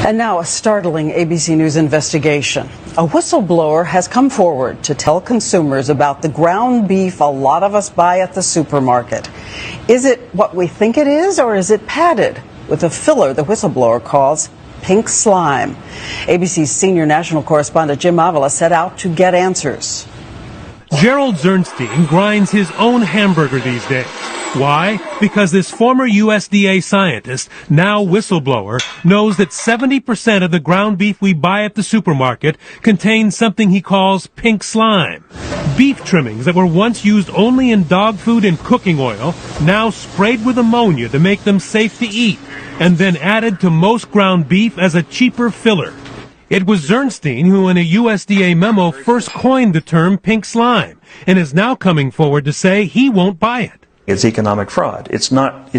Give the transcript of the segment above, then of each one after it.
And now a startling ABC News investigation. A whistleblower has come forward to tell consumers about the ground beef a lot of us buy at the supermarket. Is it what we think it is, or is it padded with a filler the whistleblower calls pink slime? ABC's senior national correspondent Jim Avila set out to get answers. Gerald Zernstein grinds his own hamburger these days. Why? Because this former USDA scientist, now whistleblower, knows that 70% of the ground beef we buy at the supermarket contains something he calls pink slime. Beef trimmings that were once used only in dog food and cooking oil, now sprayed with ammonia to make them safe to eat, and then added to most ground beef as a cheaper filler. It was Zernstein who in a USDA memo first coined the term pink slime, and is now coming forward to say he won't buy it. It's economic fraud. It's not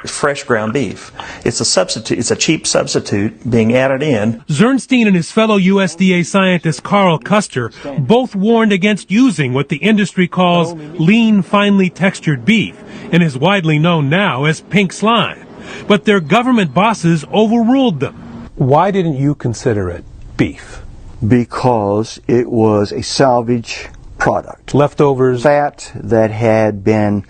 fresh ground beef. It's a substitute. It's a cheap substitute being added in. Zernstein and his fellow USDA scientist Carl Custer both warned against using what the industry calls lean, finely textured beef, and is widely known now as pink slime. But their government bosses overruled them. Why didn't you consider it beef? Because it was a salvage product. Leftovers? Fat that had been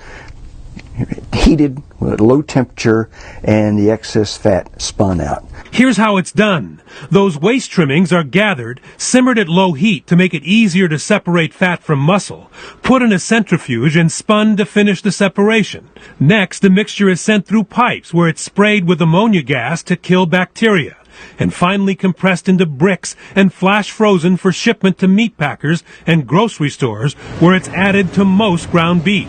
heated at low temperature and the excess fat spun out. Here's how it's done. Those waste trimmings are gathered, simmered at low heat to make it easier to separate fat from muscle, put in a centrifuge and spun to finish the separation. Next, the mixture is sent through pipes where it's sprayed with ammonia gas to kill bacteria, and finally compressed into bricks and flash frozen for shipment to meat packers and grocery stores where it's added to most ground beef.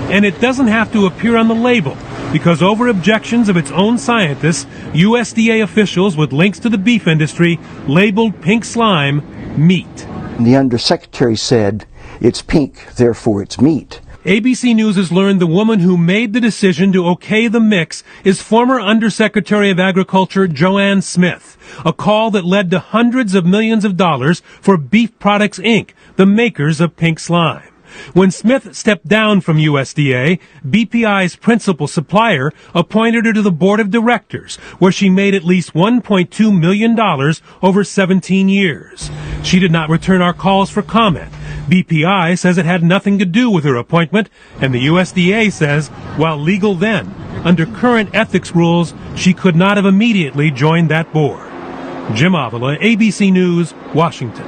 And it doesn't have to appear on the label, because over objections of its own scientists, USDA officials with links to the beef industry labeled pink slime meat. The undersecretary said, it's pink, therefore it's meat. ABC News has learned the woman who made the decision to okay the mix is former Undersecretary of Agriculture Joanne Smith, a call that led to hundreds of millions of dollars for Beef Products, Inc., the makers of pink slime. When Smith stepped down from USDA, BPI's principal supplier appointed her to the board of directors, where she made at least $1.2 million over 17 years. She did not return our calls for comment. BPI says it had nothing to do with her appointment, and the USDA says, while legal then, under current ethics rules, she could not have immediately joined that board. Jim Avila, ABC News, Washington.